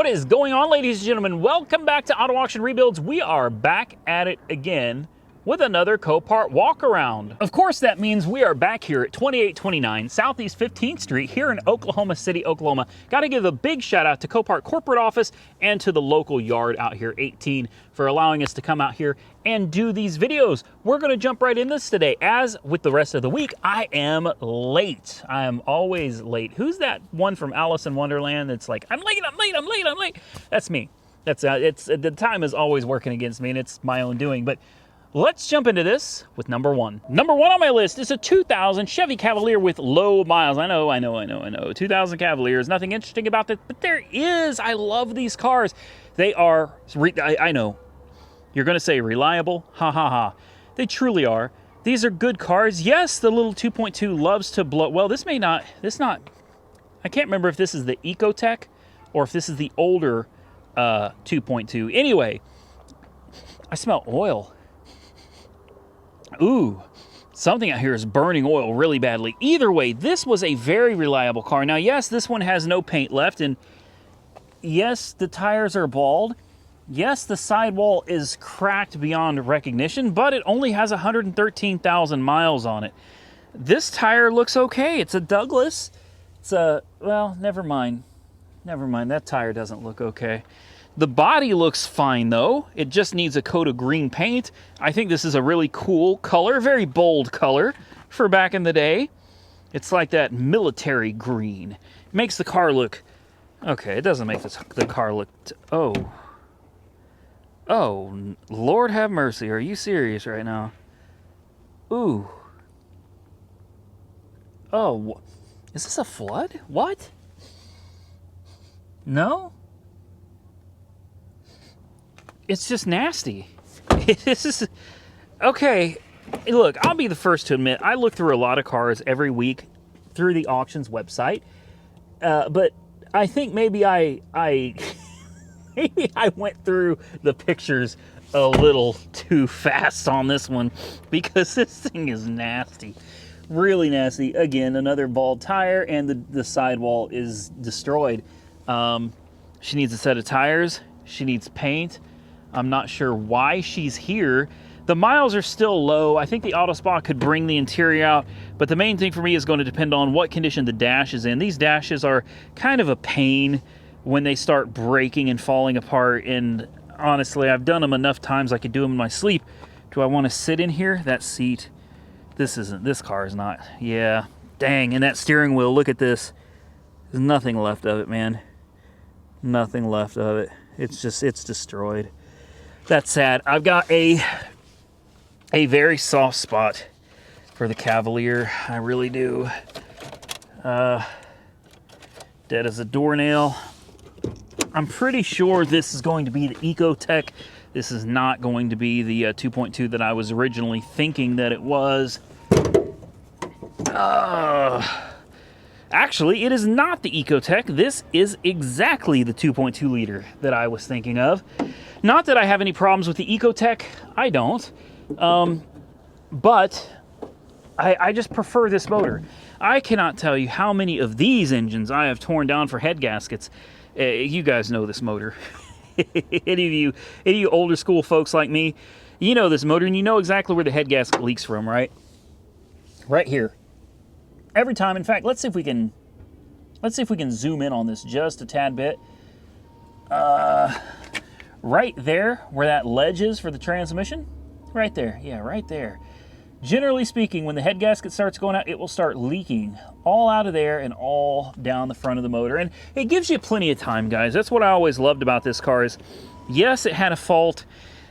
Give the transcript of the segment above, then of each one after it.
What is going on, ladies and gentlemen? Welcome back to Auto Auction Rebuilds. We are back at it again with another Copart walk around. Of course, that means we are back here at 2829 Southeast 15th Street here in Oklahoma City, Oklahoma. Got to give a big shout out to Copart corporate office and to the local yard out here, 18, for allowing us to come out here and do these videos. We're going to jump right in this today. As with the rest of the week, I am late. I am always late. Who's that one from Alice in Wonderland that's like, I'm late, I'm late, I'm late, I'm late? That's me. That's the time is always working against me, and it's my own doing. But let's jump into this with number one. Number one on my list is a 2000 Chevy Cavalier with low miles. I know. 2000 Cavaliers, nothing interesting about that, but there is. I love these cars. They are, I know, you're going to say reliable. Ha ha ha. They truly are. These are good cars. Yes, the little 2.2 loves to blow. Well, I can't remember if this is the Ecotech or if this is the older 2.2. Anyway, I smell oil. Ooh, something out here is burning oil really badly. Either way, this was a very reliable car. Now, yes, this one has no paint left, and yes, the tires are bald. Yes, the sidewall is cracked beyond recognition, but it only has 113,000 miles on it. This tire looks okay. It's a Douglas. Well, never mind. Never mind, that tire doesn't look okay. The body looks fine, though. It just needs a coat of green paint. I think this is a really cool color, very bold color for back in the day. It's like that military green. It makes the car look... Okay, it doesn't make the car look... Oh, Lord have mercy. Are you serious right now? Ooh. Oh, is this a flood? What? No? It's just nasty. This is... Okay, look, I'll be the first to admit, I look through a lot of cars every week through the auctions website, but I think maybe maybe I went through the pictures a little too fast on this one, because this thing is nasty. Really nasty. Again, another bald tire, and the sidewall is destroyed. She needs a set of tires. She needs paint. I'm not sure why she's here. The miles are still low. I think the Auto Spa could bring the interior out, but the main thing for me is going to depend on what condition the dash is in. These dashes are kind of a pain when they start breaking and falling apart, and honestly, I've done them enough times I could do them in my sleep. Do I want to sit in here? That seat, this car is not. Yeah, dang, and that steering wheel, look at this. There's nothing left of it, man. Nothing left of it. It's destroyed. That's sad. I've got a very soft spot for the Cavalier. I really do. Dead as a doornail. I'm pretty sure this is going to be the Ecotech. This is not going to be the 2.2 that I was originally thinking that it was. Actually, it is not the Ecotech. This is exactly the 2.2 liter that I was thinking of. Not that I have any problems with the Ecotech. I don't. But I just prefer this motor. I cannot tell you how many of these engines I have torn down for head gaskets. You guys know this motor. Any of you older school folks like me, you know this motor, and you know exactly where the head gasket leaks from, right? Right here. Every time. In fact, let's see if we can zoom in on this just a tad bit. Right there, where that ledge is for the transmission, right there. Yeah, right there. Generally speaking, when the head gasket starts going out, it will start leaking all out of there and all down the front of the motor. And it gives you plenty of time, guys. That's what I always loved about this car is, yes, it had a fault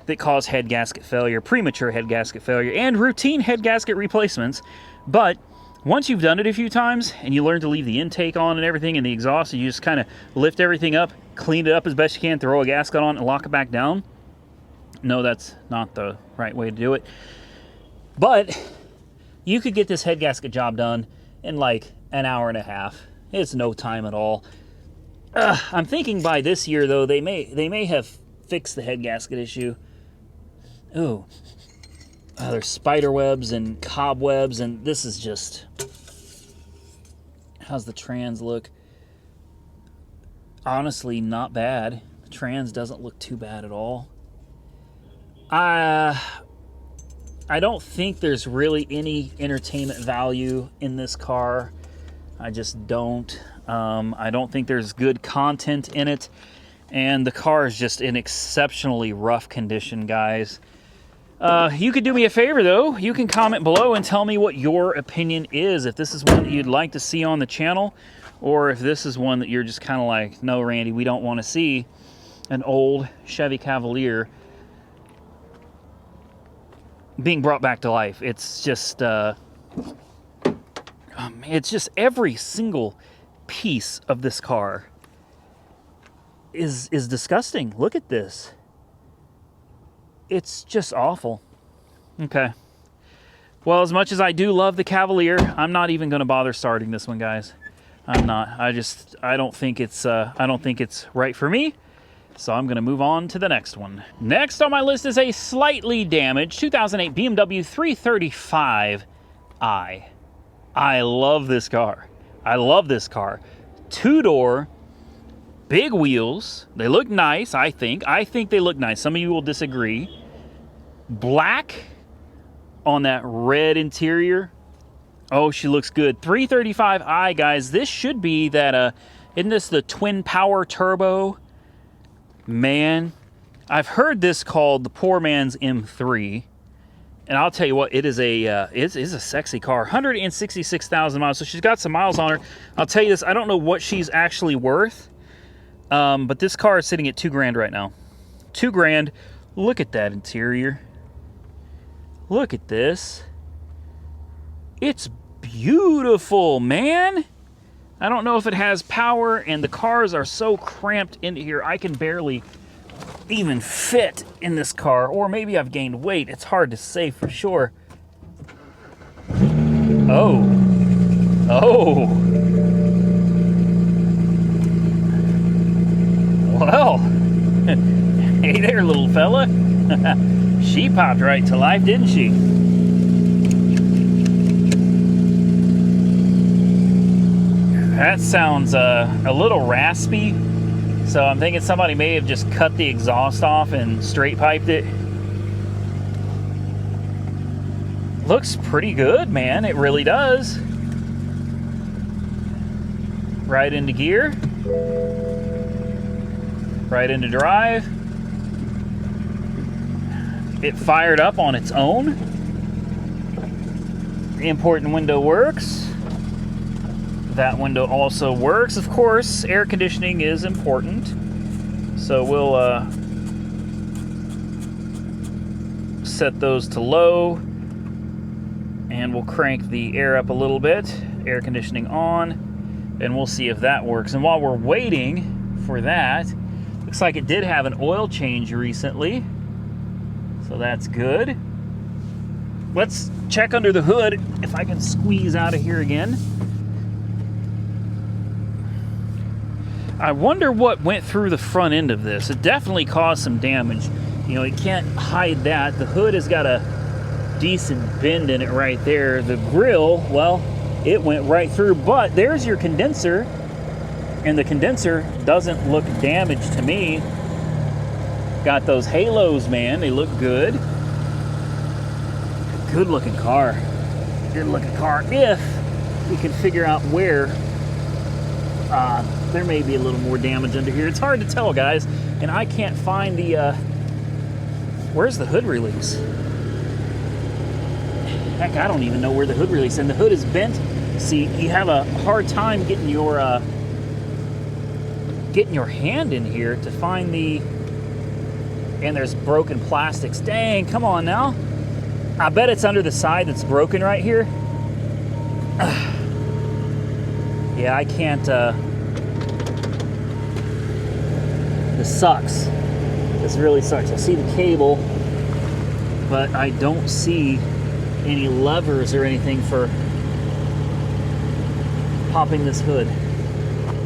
that caused head gasket failure, premature head gasket failure, and routine head gasket replacements. But once you've done it a few times and you learn to leave the intake on and everything and the exhaust, and you just kind of lift everything up, clean it up as best you can, throw a gasket on and lock it back down. No, that's not the right way to do it. But you could get this head gasket job done in like an hour and a half. It's no time at all. I'm thinking by this year, though, they may have fixed the head gasket issue. Ooh. There's spider webs and cobwebs, and this is just... How's the trans look? Honestly, not bad. The trans doesn't look too bad at all. I don't think there's really any entertainment value in this car. I just don't. I don't think there's good content in it. And the car is just in exceptionally rough condition, guys. You could do me a favor, though. You can comment below and tell me what your opinion is. If this is one that you'd like to see on the channel, or if this is one that you're just kind of like, no, Randy, we don't want to see an old Chevy Cavalier being brought back to life. It's just, it's just every single piece of this car is disgusting. Look at this. It's just awful. Okay. Well, as much as I do love the Cavalier, I'm not even going to bother starting this one, guys. I'm not. I don't think it's right for me. So I'm going to move on to the next one. Next on my list is a slightly damaged 2008 BMW 335i. I love this car. I love this car. Two-door, big wheels. They look nice, I think. I think they look nice. Some of you will disagree. Black on that red interior. Oh, she looks good. 335i, guys. This should be that, isn't this the twin power turbo? Man, I've heard this called the poor man's M3, and I'll tell you what, it is a sexy car. 166,000 miles, so she's got some miles on her. I'll tell you this, I don't know what she's actually worth, but this car is sitting at $2,000 right now. $2,000. Look at that interior. Look at this. It's beautiful, man. I don't know if it has power, and the cars are so cramped into here, I can barely even fit in this car. Or maybe I've gained weight. It's hard to say for sure. Oh. Oh. Well. Hey there, little fella. She popped right to life, didn't she? That sounds a little raspy, so I'm thinking somebody may have just cut the exhaust off and straight piped it. Looks pretty good, man. It really does. Right into gear. Right into drive. It fired up on its own. The important window works. That window also works. Of course, air conditioning is important. So we'll set those to low. And we'll crank the air up a little bit. Air conditioning on. And we'll see if that works. And while we're waiting for that, looks like it did have an oil change recently. So that's good. Let's check under the hood if I can squeeze out of here again. I wonder what went through the front end of this. It definitely caused some damage. You know, you can't hide that. The hood has got a decent bend in it right there. The grill, well, it went right through, but there's your condenser, and the condenser doesn't look damaged to me. Got those halos, man. They look good. Good looking car. Good looking car. If we can figure out where there may be a little more damage under here. It's hard to tell, guys, and I can't find the where's the hood release? Heck, I don't even know where the hood release is. And the hood is bent. See, you have a hard time getting your hand in here to find the, and there's broken plastics. Dang, come on now. I bet it's under the side that's broken right here. Yeah, I can't, this sucks. This really sucks. I see the cable, but I don't see any levers or anything for popping this hood.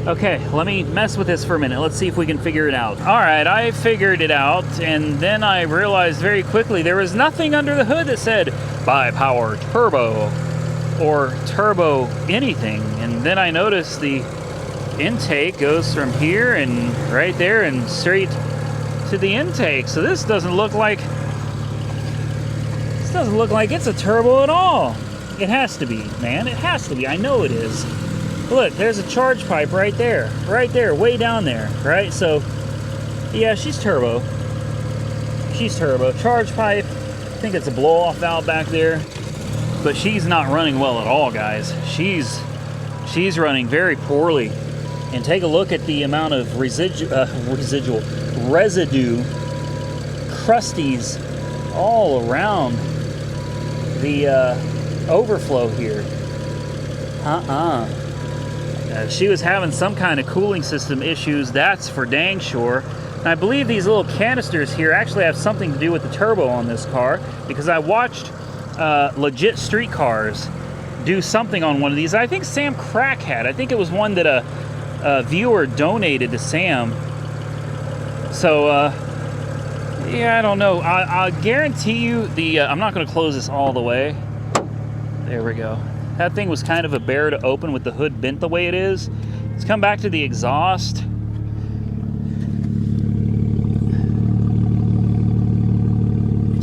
Okay, let me mess with this for a minute. Let's see if we can figure it out. All right, I figured it out, and then I realized very quickly there was nothing under the hood that said bi-power turbo or turbo anything. And then I noticed the intake goes from here and right there and straight to the intake. So this doesn't look like it's a turbo at all. It has to be, man. It has to be. I know it is. Look, there's a charge pipe right there, way down there, right? So yeah, she's turbo. She's turbo. Charge pipe. I think it's a blow-off valve back there. But she's not running well at all, guys. She's running very poorly. And take a look at the amount of residue, crusties all around the overflow here. She was having some kind of cooling system issues, that's for dang sure. And I believe these little canisters here actually have something to do with the turbo on this car, because I watched legit street cars do something on one of these. I think Sam Crack had. I think it was one that a viewer donated to Sam. So yeah, I don't know. I guarantee you I'm not going to close this all the way. There we go. That thing was kind of a bear to open with the hood bent the way it is. Let's come back to the exhaust.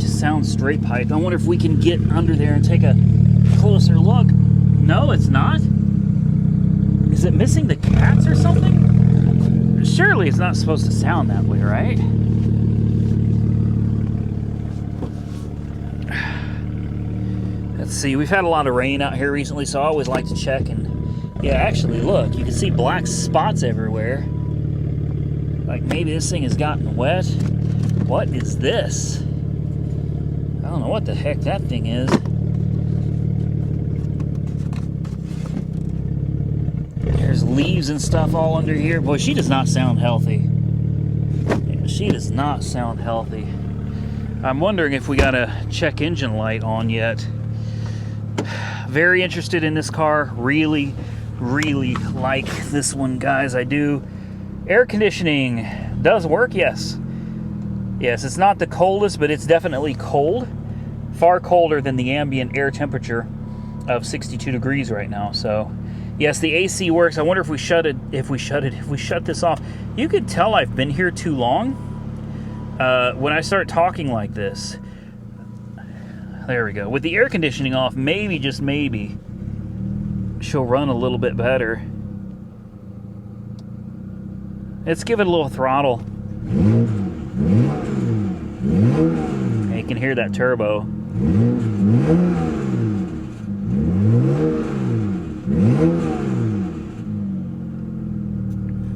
Sounds straight pipe. I wonder if we can get under there and take a closer look. No, it's not. Is it missing the cats or something? Surely it's not supposed to sound that way, right? Let's see. We've had a lot of rain out here recently, so I always like to check. And yeah, actually, look, you can see black spots everywhere. Like maybe this thing has gotten wet. What is this? I don't know what the heck that thing is. There's leaves and stuff all under here. Boy, she does not sound healthy. Yeah, she does not sound healthy. I'm wondering if we got a check engine light on yet. Very interested in this car. Really, really like this one, guys. I do. Air conditioning does work, yes. Yes, it's not the coldest, but it's definitely cold. Far colder than the ambient air temperature of 62 degrees right now. So yes, the AC works. I wonder if we shut this off. You could tell I've been here too long when I start talking like this. There we go. With the air conditioning off, maybe, just maybe, she'll run a little bit better. Let's give it a little throttle. You can hear that turbo.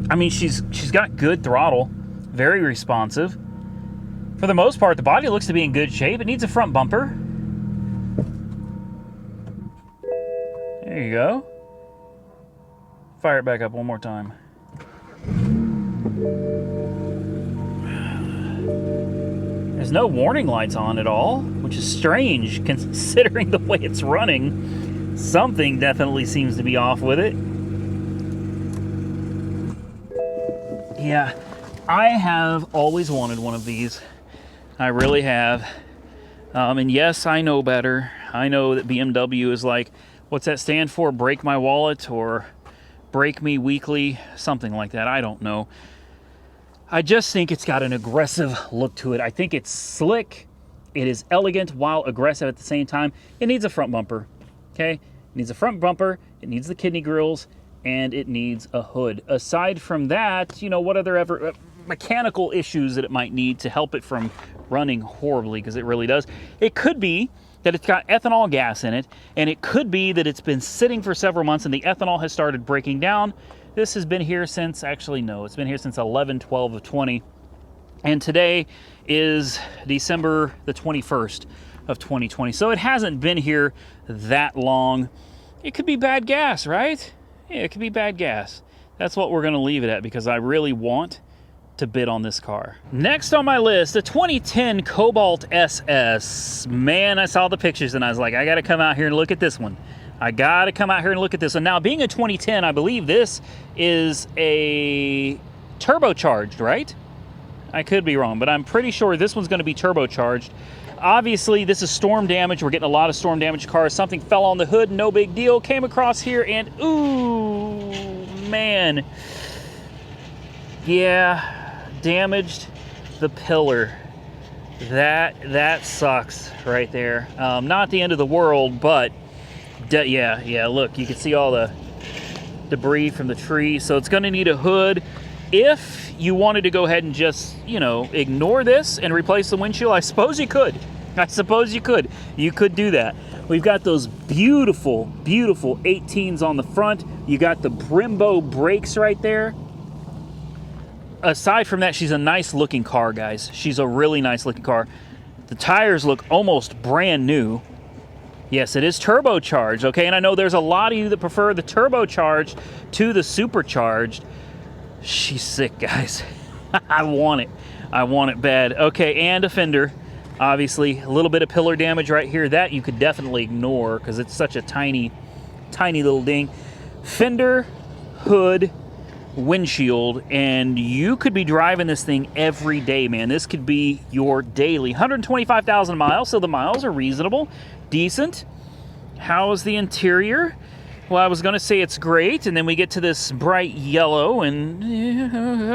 I mean, she's got good throttle, very responsive. For the most part, the body looks to be in good shape. It needs a front bumper. There you go. Fire it back up one more time. There's no warning lights on at all, which is strange considering the way it's running. Something definitely seems to be off with it. Yeah, I have always wanted one of these. I really have. And yes, I know better. I know that BMW is like, what's that stand for? Break my wallet or break me weekly? Something like that. I don't know. I just think it's got an aggressive look to it. I think it's slick. It is elegant while aggressive at the same time. It needs a front bumper, okay? It needs a front bumper. It needs the kidney grills, and it needs a hood. Aside from that, you know, what other mechanical issues that it might need to help it from running horribly, because it really does. It could be that it's got ethanol gas in it, and it could be that it's been sitting for several months and the ethanol has started breaking down. This has been here since, actually no, it's been here since 11/12 of 20. And today is December the 21st of 2020. So it hasn't been here that long. It could be bad gas, right? Yeah, it could be bad gas. That's what we're going to leave it at, because I really want to bid on this car. Next on my list, the 2010 Cobalt SS. Man, I saw the pictures and I was like, I got to come out here and look at this one. I gotta come out here and look at this one. Now, being a 2010, I believe this is a turbocharged, right? I could be wrong, but I'm pretty sure this one's gonna be turbocharged. Obviously, this is storm damage. We're getting a lot of storm damage cars. Something fell on the hood, no big deal. Came across here and, ooh, man. Yeah, damaged the pillar. That sucks right there. Not the end of the world, but yeah, look, you can see all the debris from the tree. So it's going to need a hood. If you wanted to go ahead and just, you know, ignore this and replace the windshield, I suppose you could. You could do that. We've got those beautiful 18s on the front. You got the Brembo brakes right there. Aside from that, she's a nice looking car, guys. She's a really nice looking car. The tires look almost brand new. Yes, it is turbocharged, okay? And I know there's a lot of you that prefer the turbocharged to the supercharged. She's sick, guys. I want it bad. Okay, and a fender. Obviously, a little bit of pillar damage right here. That you could definitely ignore because it's such a tiny little ding. Fender, hood, windshield, and you could be driving this thing every day, man. This could be your daily. 125,000 miles, so the miles are reasonable, decent. How's the interior? Well, I was going to say it's great, and then we get to this bright yellow, and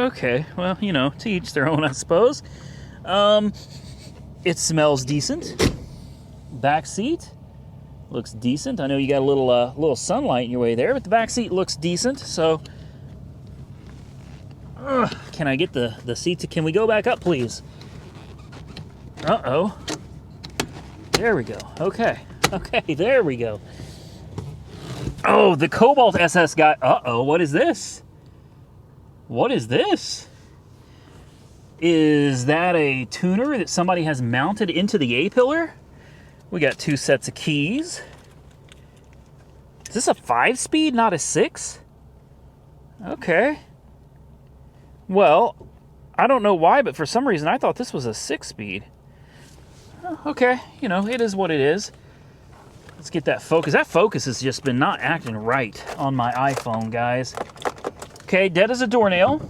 okay, well, you know, to each their own, I suppose. It smells decent. Back seat looks decent. I know you got a little sunlight in your way there, but the back seat looks decent. So, can I get the seat? Can we go back up, please? Uh-oh. There we go. Okay, there we go. Oh, the Cobalt SS got... Uh-oh, what is this? What is this? Is that a tuner that somebody has mounted into the A-pillar? We got 2 sets of keys. Is this a 5-speed, not a 6? Okay. Well, I don't know why, but for some reason I thought this was a 6-speed. Okay, you know, it is what it is. Let's get that focus. That focus has just been not acting right on my iPhone, guys. Okay, dead as a doornail.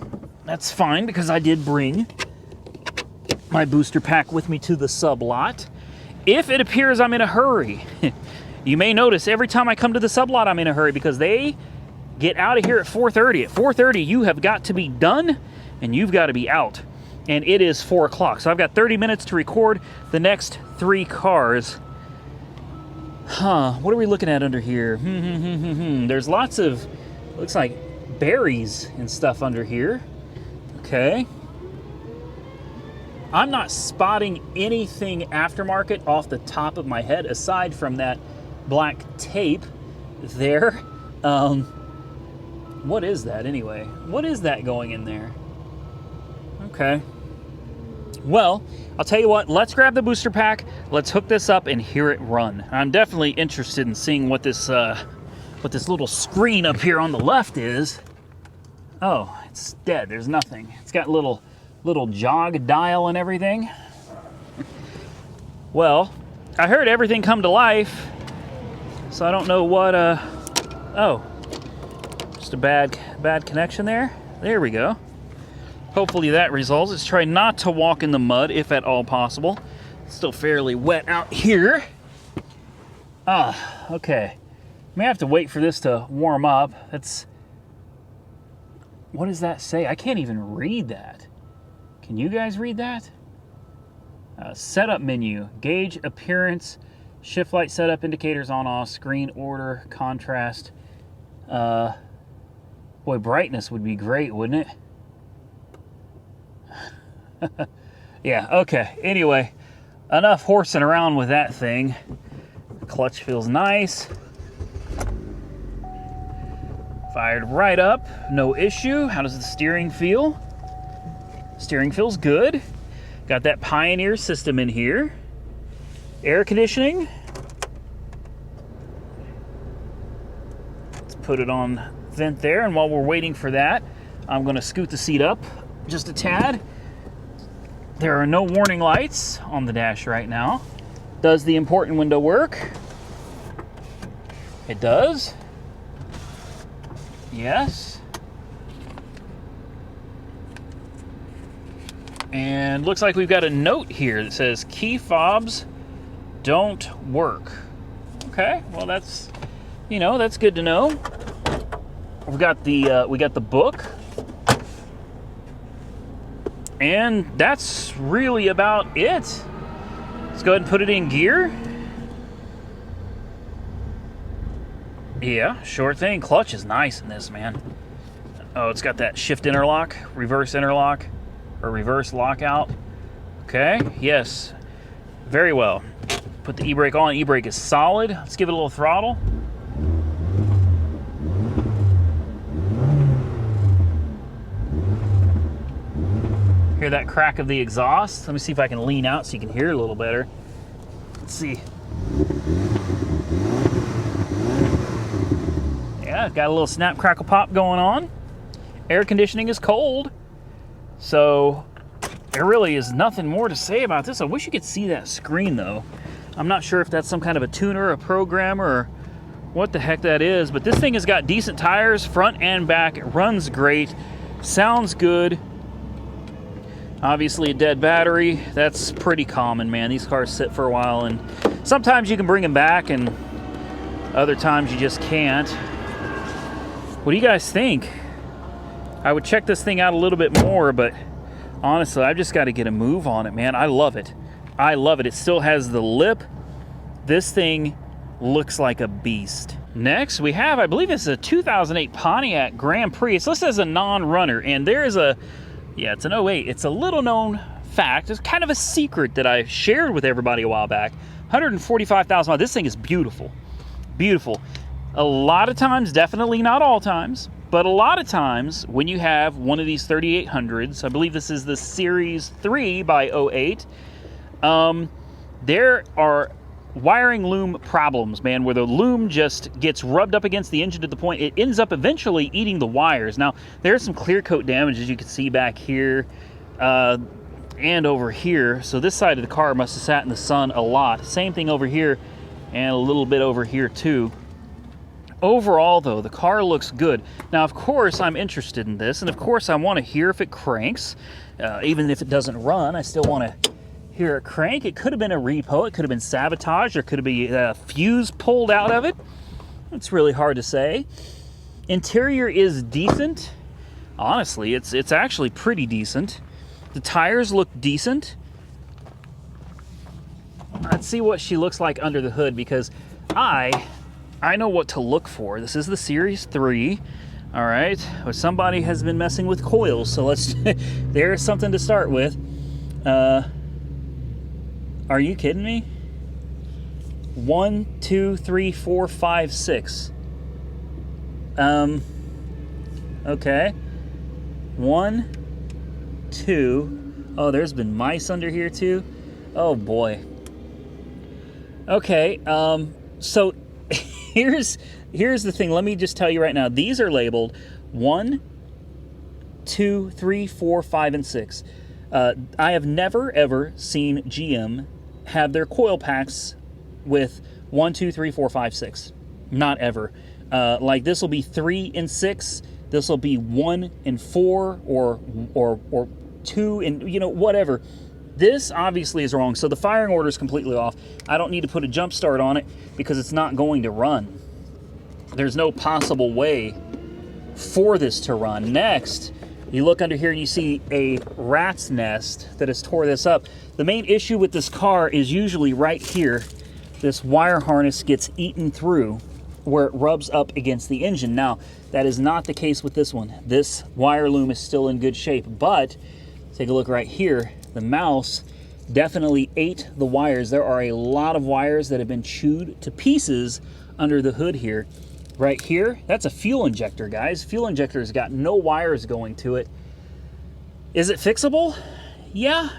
That's fine because I did bring my booster pack with me to the sub lot. If it appears I'm in a hurry, you may notice every time I come to the sub lot I'm in a hurry because they get out of here at 4:30. At 4:30 you have got to be done and you've got to be out. And it is 4 o'clock. So I've got 30 minutes to record the next 3 cars. What are we looking at under here? There's lots of, looks like berries and stuff under here. Okay. I'm not spotting anything aftermarket off the top of my head aside from that black tape there. What is that anyway? What is that going in there? Okay. Well, I'll tell you what, let's grab the booster pack, let's hook this up and hear it run. I'm definitely interested in seeing what this little screen up here on the left is. Oh, it's dead, there's nothing. It's got little jog dial and everything. Well, I heard everything come to life, so I don't know what, oh, just a bad connection there. There we go. Hopefully that resolves. Let's try not to walk in the mud if at all possible. It's still fairly wet out here. Okay. May have to wait for this to warm up. What does that say? I can't even read that. Can you guys read that? Setup menu, gauge appearance, shift light setup, indicators on off, screen order, contrast. Boy, brightness would be great, wouldn't it? Yeah, okay. Anyway, enough horsing around with that thing. The clutch feels nice. Fired right up, no issue. How does the steering feel? Steering feels good. Got that Pioneer system in here. Air conditioning. Let's put it on vent there, and while we're waiting for that, I'm going to scoot the seat up just a tad. There are no warning lights on the dash right now. Does the important window work? It does. Yes. And looks like we've got a note here that says key fobs don't work. Okay, well that's good to know. we got the book, and that's really about it. Let's go ahead and put it in gear. Yeah, sure thing. Clutch is nice in this, man. Oh, it's got that shift interlock, reverse interlock, or reverse lockout. Okay, yes, very well. Put the e-brake on. E-brake is solid. Let's give it a little throttle. Hear that crack of the exhaust? Let me see if I can lean out so you can hear it a little better. Let's see. Yeah, got a little snap, crackle, pop going on. Air conditioning is cold, so there really is nothing more to say about this. I wish you could see that screen though. I'm not sure if that's some kind of a tuner, a programmer, or what the heck that is, but this thing has got decent tires, front and back. It runs great, sounds good. Obviously a dead battery, that's pretty common, man. These cars sit for a while, and sometimes you can bring them back, and other times you just can't. What do you guys think? I would check this thing out a little bit more, but honestly, I've just got to get a move on it, man. I love it. I love it. It still has the lip. This thing looks like a beast. Next, we have, I believe it's a 2008 Pontiac Grand Prix. It's listed as a non-runner, and there is a, yeah, it's an 08. It's a little known fact. It's kind of a secret that I shared with everybody a while back. 145,000 miles. This thing is beautiful. Beautiful. A lot of times, definitely not all times, but a lot of times when you have one of these 3800s, I believe this is the Series 3 by 08, there are wiring loom problems, man, where the loom just gets rubbed up against the engine to the point it ends up eventually eating the wires. Now, there's some clear coat damage, as you can see back here and over here. So this side of the car must have sat in the sun a lot. Same thing over here and a little bit over here too. Overall, though, the car looks good. Now, of course, I'm interested in this, and of course, I want to hear if it cranks. Even if it doesn't run, I still want to hear it crank. It could have been a repo. It could have been sabotage. There could have been a fuse pulled out of it. It's really hard to say. Interior is decent. Honestly, it's actually pretty decent. The tires look decent. Let's see what she looks like under the hood, because I know what to look for. This is the Series 3, all right? Well, somebody has been messing with coils, so let's, there's something to start with. Are you kidding me? 1, 2, 3, 4, 5, 6. Okay. 1, 2. Oh, there's been mice under here too. Oh boy. Okay, so here's the thing. Let me just tell you right now. These are labeled 1, 2, 3, 4, 5, and 6. I have never ever seen GM have their coil packs with 1, 2, 3, 4, 5, 6. Not ever. Like this will be 3 and 6. This will be 1 and 4, or 2 and, you know, whatever. This obviously is wrong, so the firing order is completely off. I don't need to put a jump start on it because it's not going to run. There's no possible way for this to run. Next, you look under here and you see a rat's nest that has tore this up. The main issue with this car is usually right here. This wire harness gets eaten through where it rubs up against the engine. Now, that is not the case with this one. This wire loom is still in good shape, but take a look right here. The mouse definitely ate the wires. There are a lot of wires that have been chewed to pieces under the hood here. Right here, that's a fuel injector, guys. Fuel injector's got no wires going to it. Is it fixable? Yeah.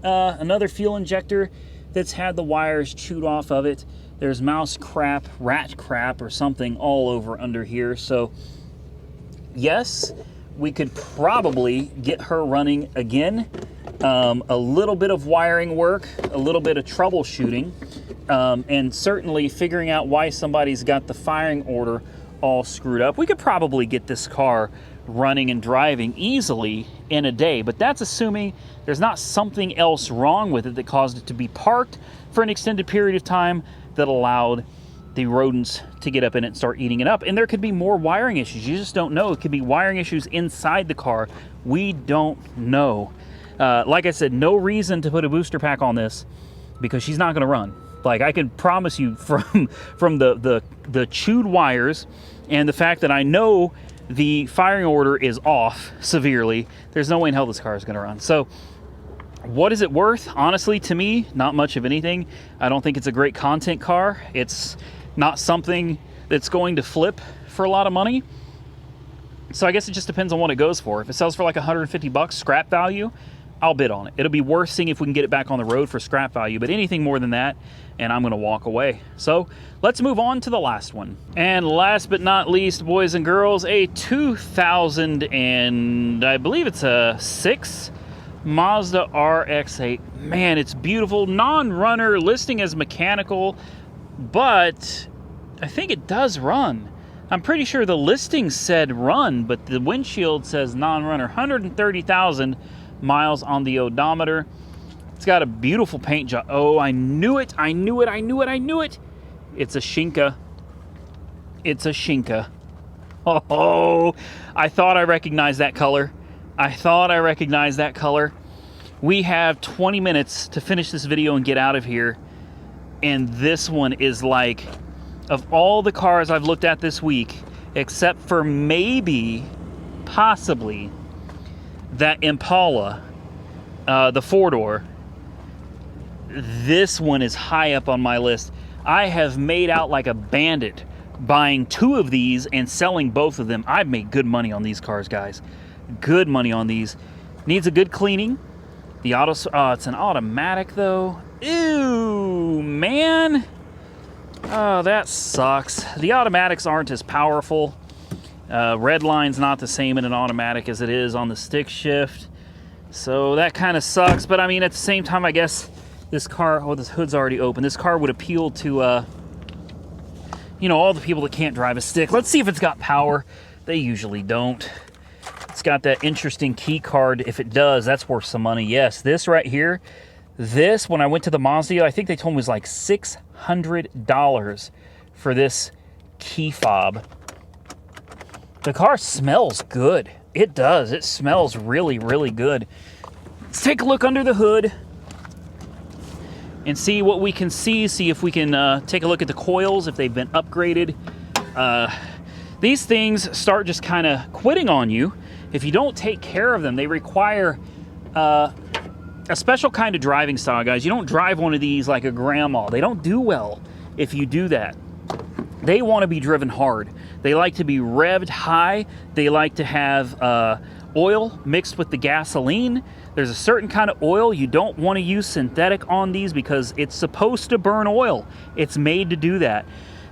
Another fuel injector that's had the wires chewed off of it. There's mouse crap, rat crap, or something all over under here. So, yes, we could probably get her running again. A little bit of wiring work, a little bit of troubleshooting, and certainly figuring out why somebody's got the firing order all screwed up. We could probably get this car running and driving easily in a day, but that's assuming there's not something else wrong with it that caused it to be parked for an extended period of time that allowed the rodents to get up in it and start eating it up. And there could be more wiring issues. You just don't know. It could be wiring issues inside the car. We don't know. Like I said, no reason to put a booster pack on this because she's not going to run. Like, I can promise you from the chewed wires and the fact that I know the firing order is off severely, there's no way in hell this car is going to run. So what is it worth? Honestly, to me, not much of anything. I don't think it's a great content car. It's not something that's going to flip for a lot of money. So I guess it just depends on what it goes for. If it sells for like 150 bucks scrap value, I'll bid on it. It'll be worth seeing if we can get it back on the road for scrap value, but anything more than that, and I'm gonna walk away. So let's move on to the last one. And last but not least, boys and girls, a 2000 and I believe it's a 6 Mazda RX8. Man, it's beautiful, non-runner, listing as mechanical, but I think it does run. I'm pretty sure the listing said run, but the windshield says non-runner. 130,000 miles on the odometer. It's got a beautiful paint job. Oh, I knew it. I knew it. I knew it. I knew it. It's a Shinka. It's a Shinka. Oh, I thought I recognized that color. I thought I recognized that color. We have 20 minutes to finish this video and get out of here. And this one is like, of all the cars I've looked at this week, except for maybe, possibly, that Impala, the four-door, this one is high up on my list. I have made out like a bandit buying 2 of these and selling both of them. I've made good money on these cars, guys. Good money on these. Needs a good cleaning. The auto, it's an automatic though. Ew, man. Oh, that sucks. The automatics aren't as powerful. Red line's not the same in an automatic as it is on the stick shift. So that kind of sucks. But I mean, at the same time, I guess this car, oh, this hood's already open. This car would appeal to, you know, all the people that can't drive a stick. Let's see if it's got power. They usually don't. It's got that interesting key card. If it does, that's worth some money. Yes, this right here, this, when I went to the Mazda, I think they told me it was like $600 for this key fob. The car smells good. It does. It smells really, really good. Let's take a look under the hood and see what we can see. See if we can take a look at the coils, if they've been upgraded. These things start just kind of quitting on you if you don't take care of them. They require a special kind of driving style, guys. You don't drive one of these like a grandma. They don't do well if you do that. They want to be driven hard. They like to be revved high. They like to have oil mixed with the gasoline. There's a certain kind of oil. You don't want to use synthetic on these because it's supposed to burn oil. It's made to do that.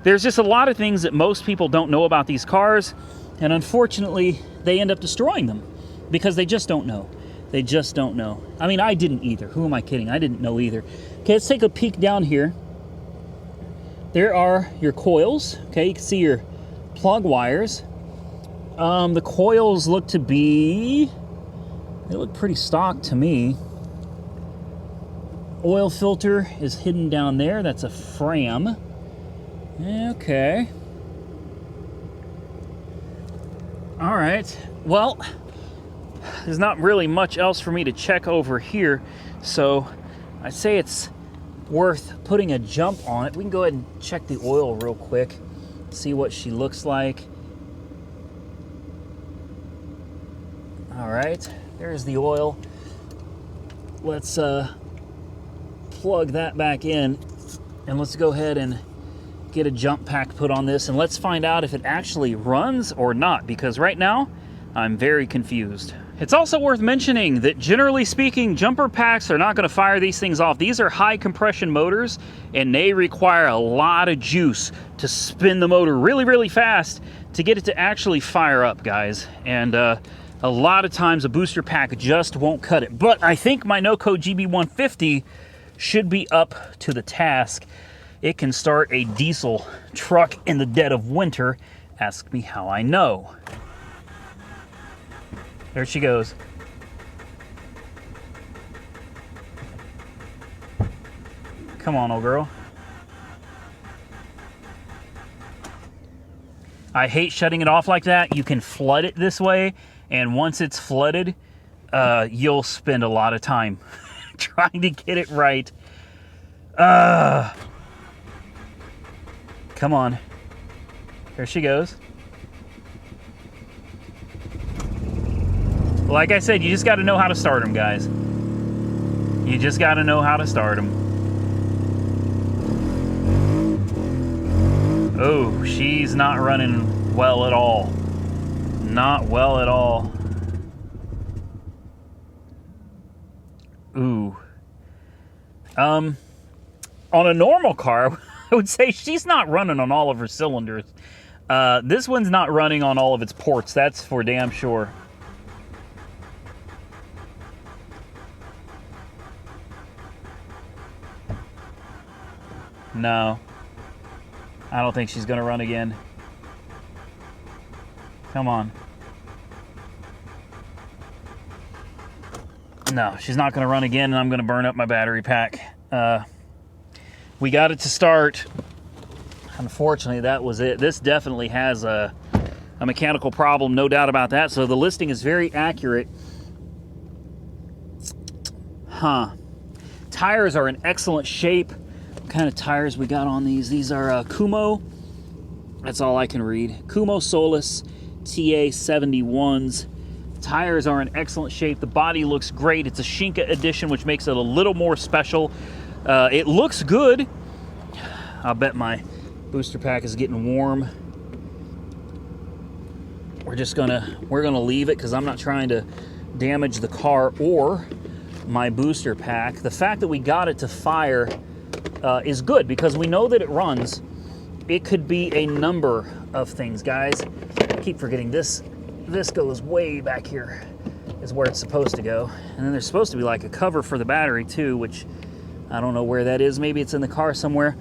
There's just a lot of things that most people don't know about these cars, and unfortunately, they end up destroying them because they just don't know. They just don't know. I mean, I didn't either. Who am I kidding? I didn't know either. Okay, let's take a peek down here. There are your coils. Okay, you can see your plug wires. The coils look to be, they look pretty stock to me. Oil filter is hidden down there. That's a Fram. Okay. All right. Well, there's not really much else for me to check over here, so I'd say it's worth putting a jump on it. We can go ahead and check the oil real quick, see what she looks like. All right, there's the oil. Let's plug that back in, and let's go ahead and get a jump pack put on this, and let's find out if it actually runs or not, because right now I'm very confused. It's also worth mentioning that generally speaking, jumper packs are not going to fire these things off. These are high compression motors, and they require a lot of juice to spin the motor really, really fast to get it to actually fire up, guys. And a lot of times a booster pack just won't cut it. But I think my no-code GB150 should be up to the task. It can start a diesel truck in the dead of winter. Ask me how I know. There she goes. Come on, old girl. I hate shutting it off like that. You can flood it this way, and once it's flooded, you'll spend a lot of time trying to get it right. Come on. There she goes. Like I said, you just got to know how to start them, guys. You just got to know how to start them. Oh, she's not running well at all. Not well at all. Ooh. On a normal car, I would say she's not running on all of her cylinders. This one's not running on all of its ports, that's for damn sure. No. I don't think she's gonna run again. Come on. No, she's not gonna run again, and I'm gonna burn up my battery pack. We got it to start. Unfortunately, that was it. This definitely has a mechanical problem, no doubt about that. So the listing is very accurate. Tires are in excellent shape. What kind of tires we got on these? These are Kumo. That's all I can read. Kumo Solus TA 71s. Tires are in excellent shape. The body looks great. It's a Shinka edition, which makes it a little more special. It looks good. I'll bet my booster pack is getting warm. We're gonna leave it because I'm not trying to damage the car or my booster pack. The fact that we got it to fire is good because we know that it runs. It could be a number of things, guys. I keep forgetting this goes way back here is where it's supposed to go. And then there's supposed to be like a cover for the battery too, which I don't know where that is. Maybe it's in the car somewhere.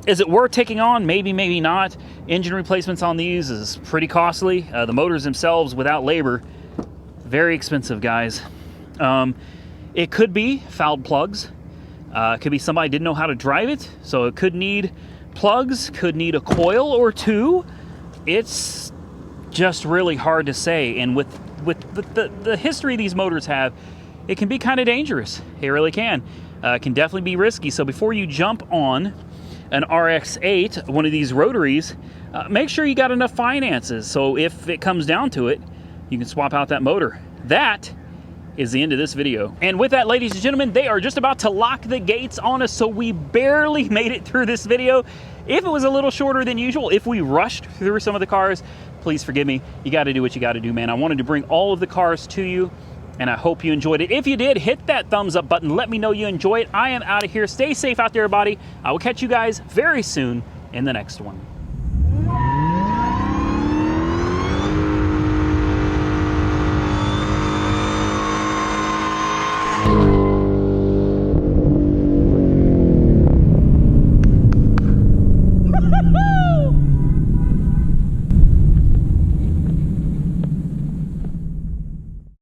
Is it worth taking on? Maybe, maybe not. Engine replacements on these is pretty costly. The motors themselves, without labor, very expensive, guys. It could be fouled plugs. It could be somebody didn't know how to drive it, so it could need plugs, could need a coil or two. It's just really hard to say, and with the history these motors have, it can be kind of dangerous. It really can. It can definitely be risky, so before you jump on an RX8, one of these rotaries, make sure you got enough finances, so if it comes down to it, you can swap out that motor. That is the end of this video. And with that, ladies and gentlemen, they are just about to lock the gates on us, so we barely made it through this video. If it was a little shorter than usual, if we rushed through some of the cars, please forgive me. You got to do what you got to do, man. I wanted to bring all of the cars to you, and I hope you enjoyed it. If you did, hit that thumbs up button. Let me know you enjoy it. I am out of here. Stay safe out there, everybody. I will catch you guys very soon in the next one.